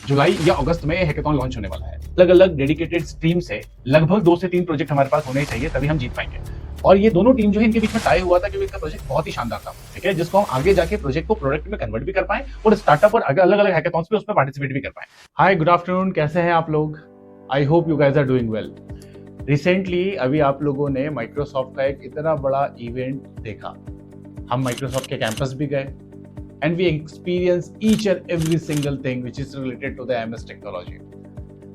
जुलाई या अगस्त में hackathon launch होने वाला है। अलग अलग डेडिकेटेड स्ट्रीम से लगभग 2 से 3 प्रोजेक्ट हमारे पास होने चाहिए, तभी हम जीत पाएंगे। और ये दोनों टीम जो है इनके बीच में टाई हुआ था, क्योंकि इनका प्रोजेक्ट बहुत ही शानदार था, ठीक है, जिसको हम आगे जाके प्रोजेक्ट को प्रोडक्ट में कन्वर्ट भी कर पाए और स्टार्टअप और अलग अलग हैकेथॉन्स पे उसमें पार्टिसिपेट भी कर पाए। हाय, गुड आफ्टरनून, कैसे हैं आप लोग? I hope you guys are doing well. Recently अभी आप लोगों ने माइक्रोसॉफ्ट का एक इतना बड़ा इवेंट देखा। हम माइक्रोसॉफ्ट के कैंपस भी गए and we experience each and every single thing which is related to the MS technology.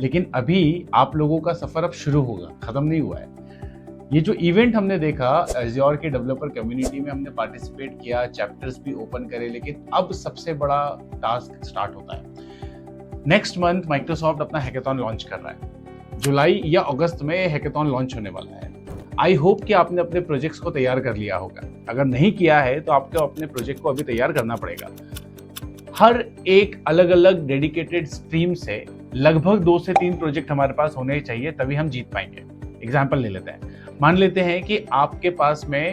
लेकिन अभी आप लोगों का सफर अब शुरू होगा, खत्म नहीं हुआ है। ये जो इवेंट हमने देखा, एज़्योर के डेवलपर कम्युनिटी में हमने पार्टिसिपेट किया, चैप्टर्स भी ओपन करे, लेकिन अब सबसे बड़ा टास्क स्टार्ट होता है। नेक्स्ट मंथ माइक्रोसॉफ्ट अपना हैकेथॉन लॉन्च कर रहा है। जुलाई या अगस्त में हैकेथॉन लॉन्च होने वाला है। आई होप कि आपने अपने प्रोजेक्ट्स को तैयार कर लिया होगा। अगर नहीं किया है तो आपको अपने प्रोजेक्ट को अभी तैयार करना पड़ेगा। हर एक अलग अलग डेडिकेटेड स्ट्रीम से लगभग 2 से 3 प्रोजेक्ट हमारे पास होने चाहिए, तभी हम जीत पाएंगे। एग्जाम्पल ले लेते हैं। मान लेते हैं कि आपके पास में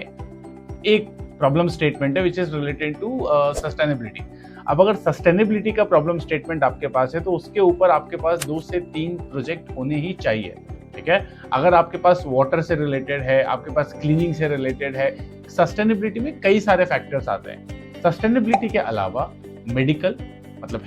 एक प्रॉब्लम स्टेटमेंट है which is related to sustainability. अब अगर सस्टेनेबिलिटी का प्रॉब्लम स्टेटमेंट आपके पास है तो उसके ऊपर आपके पास 2 से 3 प्रोजेक्ट होने ही चाहिए, ठीक है। अगर आपके पास वाटर से रिलेटेड है, आपके पास क्लीनिंग से रिलेटेड है, सस्टेनेबिलिटी में कई सारे फैक्टर्स आते हैं। सस्टेनेबिलिटी के अलावा मेडिकल मतलब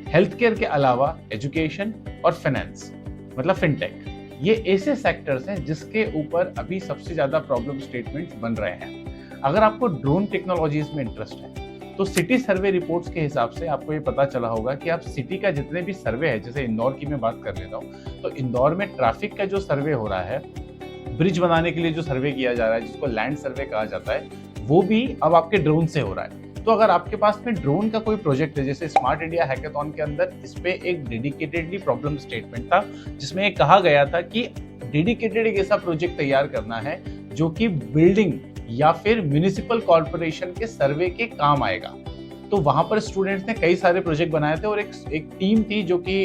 हेल्थ केयर के अलावा एजुकेशन और फाइनेंस मतलब फिनटेक, ये ऐसे सेक्टर्स हैं जिसके ऊपर अभी सबसे ज्यादा प्रॉब्लम स्टेटमेंट्स बन रहे हैं। अगर आपको ड्रोन टेक्नोलॉजीज में इंटरेस्ट है तो सिटी सर्वे रिपोर्ट्स के हिसाब से आपको ये पता चला होगा कि आप सिटी का जितने भी सर्वे है, जैसे इंदौर की मैं बात कर लेता हूँ, तो इंदौर में ट्रैफिक का जो सर्वे हो रहा है, ब्रिज बनाने के लिए जो सर्वे किया जा रहा है जिसको लैंड सर्वे कहा जाता है, वो भी अब आपके ड्रोन से हो रहा है। तो अगर आपके पास में ड्रोन का कोई प्रोजेक्ट है, जैसे स्मार्ट इंडिया हैकेथॉन के अंदर इस पे एक डेडिकेटेडली प्रॉब्लम स्टेटमेंट था जिसमें ये कहा गया था कि डेडिकेटेड एक ऐसा प्रोजेक्ट तैयार करना है जो कि बिल्डिंग या फिर म्युनिसिपल कॉर्पोरेशन के सर्वे के काम आएगा। तो वहां पर स्टूडेंट्स ने कई सारे प्रोजेक्ट बनाए थे और एक टीम थी जो कि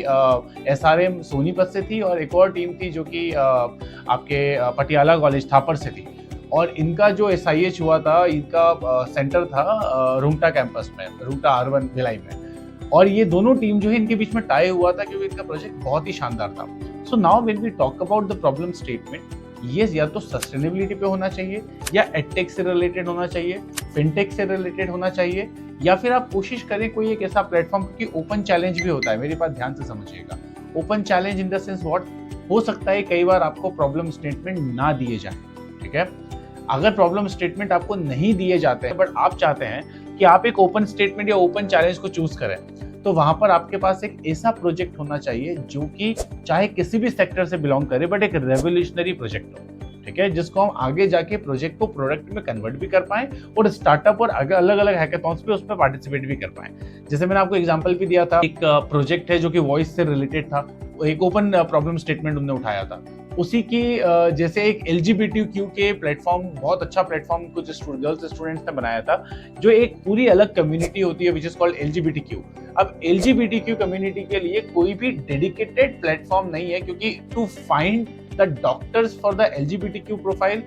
SRM सोनीपत से थी और एक और टीम थी जो कि आपके पटियाला कॉलेज थापर से थी। और इनका जो SIH हुआ था, इनका सेंटर था रूंगटा कैंपस में, रूंगटा R1 भिलाई में। और ये दोनों टीम जो है इनके बीच में टाई हुआ था क्योंकि इनका प्रोजेक्ट बहुत ही शानदार था। So now when we talk about the problem statement, ये या तो सस्टेनेबिलिटी पे होना चाहिए, या एडटेक से रिलेटेड होना चाहिए, फिनटेक से रिलेटेड होना चाहिए, या फिर आप कोशिश करें कोई एक ऐसा प्लेटफॉर्म, क्योंकि ओपन चैलेंज भी होता है। मेरी बात ध्यान से समझिएगा। Open challenge in the sense what, हो सकता है कई बार आपको प्रॉब्लम स्टेटमेंट ना दिए जाए, ठीक है। अगर प्रॉब्लम स्टेटमेंट आपको नहीं दिए जाते हैं बट आप चाहते हैं कि आप एक ओपन स्टेटमेंट या ओपन चैलेंज को चूज करें, तो वहां पर आपके पास एक ऐसा प्रोजेक्ट होना चाहिए जो कि चाहे किसी भी सेक्टर से बिलोंग करे बट एक रेवोल्यूशनरी प्रोजेक्ट हो, ठीक है, जिसको हम आगे जाके प्रोजेक्ट को प्रोडक्ट में कन्वर्ट भी कर पाएं और स्टार्टअप और अलग अलग हैकेथॉन्स पे उसमें पार्टिसिपेट भी कर पाएं। जैसे मैंने आपको एग्जांपल भी दिया था, एक प्रोजेक्ट है जो कि वॉइस से रिलेटेड था, एक ओपन प्रॉब्लम स्टेटमेंट उन्होंने उठाया था। उसी की जैसे एक LGBTQ के प्लेटफॉर्म, बहुत अच्छा प्लेटफॉर्म कुछ गर्ल्स स्टूडेंट्स ने बनाया था, जो एक पूरी अलग कम्युनिटी होती है विच इज कॉल्ड LGBTQ। अब LGBTQ कम्युनिटी के लिए कोई भी डेडिकेटेड प्लेटफॉर्म नहीं है, क्योंकि to find the doctors for the LGBTQ profile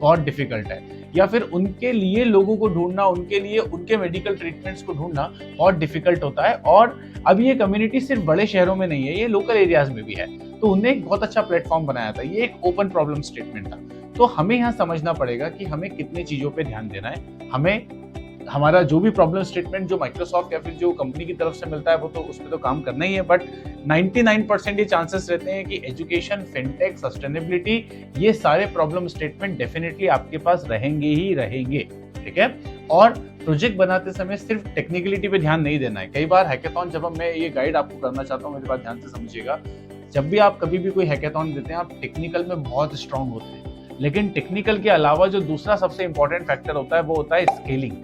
बहुत डिफिकल्ट है, या फिर उनके लिए लोगों को ढूंढना, उनके लिए उनके मेडिकल ट्रीटमेंट्स को ढूंढना बहुत डिफिकल्ट होता है। और अब ये कम्युनिटी सिर्फ बड़े शहरों में नहीं है, ये लोकल एरियाज में भी है। तो उन्हें एक बहुत अच्छा प्लेटफॉर्म बनाया था, ये एक ओपन प्रॉब्लम स्टेटमेंट था। तो हमें यहाँ समझना पड़ेगा कि हमें कितनी चीजों पे ध्यान देना है। हमें हमारा जो भी प्रॉब्लम स्टेटमेंट जो माइक्रोसॉफ्ट या फिर जो कंपनी की तरफ से मिलता है वो तो उस पर तो काम करना ही है, बट 99% ये चांसेस रहते हैं कि एजुकेशन, फिनटेक, सस्टेनेबिलिटी, ये सारे प्रॉब्लम स्टेटमेंट डेफिनेटली आपके पास रहेंगे ही रहेंगे, ठीक है। और प्रोजेक्ट बनाते समय सिर्फ टेक्निकलिटी पे ध्यान नहीं देना है। कई बार हैकेथॉन, जब मैं ये गाइड आपको करना चाहता हूँ, मेरी बात ध्यान से समझिएगा, जब भी आप कभी भी कोई हैकेथॉन देते हैं आप टेक्निकल में बहुत स्ट्रांग होते हैं, लेकिन टेक्निकल के अलावा जो दूसरा सबसे इंपॉर्टेंट फैक्टर होता है वो होता है स्केलिंग।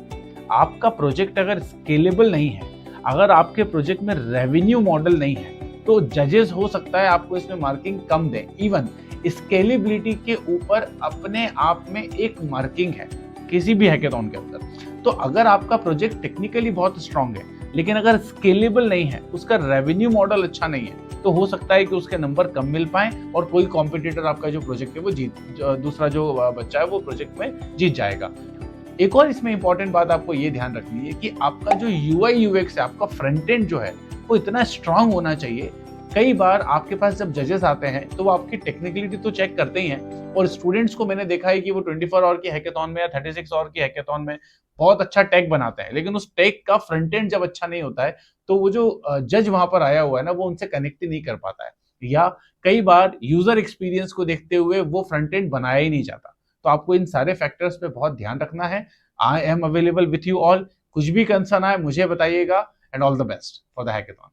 आपका प्रोजेक्ट अगर स्केलेबल नहीं है, अगर आपके प्रोजेक्ट में रेवेन्यू मॉडल नहीं है, तो जजेस हो सकता है आपको इसमें मार्किंग कम दें। इवन स्केलेबिलिटी के ऊपर अपने आप में एक मार्किंग है किसी भी हैकेथॉन के अंदर। तो अगर आपका प्रोजेक्ट टेक्निकली बहुत स्ट्रांग है लेकिन अगर स्केलेबल नहीं है, उसका रेवेन्यू मॉडल अच्छा नहीं है, तो हो सकता है कि उसके नंबर कम मिल पाए और कोई कॉम्पिटिटर आपका जो प्रोजेक्ट है वो दूसरा जो बच्चा है वो प्रोजेक्ट में जीत जाएगा। एक और इसमें इंपॉर्टेंट बात आपको ये ध्यान रखनी है कि आपका जो UI UX है, आपका फ्रंट एंड जो है वो इतना स्ट्रांग होना चाहिए। कई बार आपके पास जब जजेस आते हैं तो वो आपकी टेक्निकलिटी तो चेक करते ही हैं, और स्टूडेंट्स को मैंने देखा है कि वो 24 आवर की हैकेथॉन में या 36 आवर की हैकेथॉन में बहुत अच्छा टेक बनाते हैं, लेकिन उस टेक का फ्रंट एंड जब अच्छा नहीं होता है तो वो जो जज वहां पर आया हुआ है ना, वो उनसे कनेक्ट ही नहीं कर पाता है, या कई बार यूजर एक्सपीरियंस को देखते हुए वो फ्रंट एंड बनाया ही नहीं जाता। तो आपको इन सारे फैक्टर्स पे बहुत ध्यान रखना है। I am available with you all, कुछ भी कंसर्न आए मुझे बताइएगा, and all the best for the hackathon.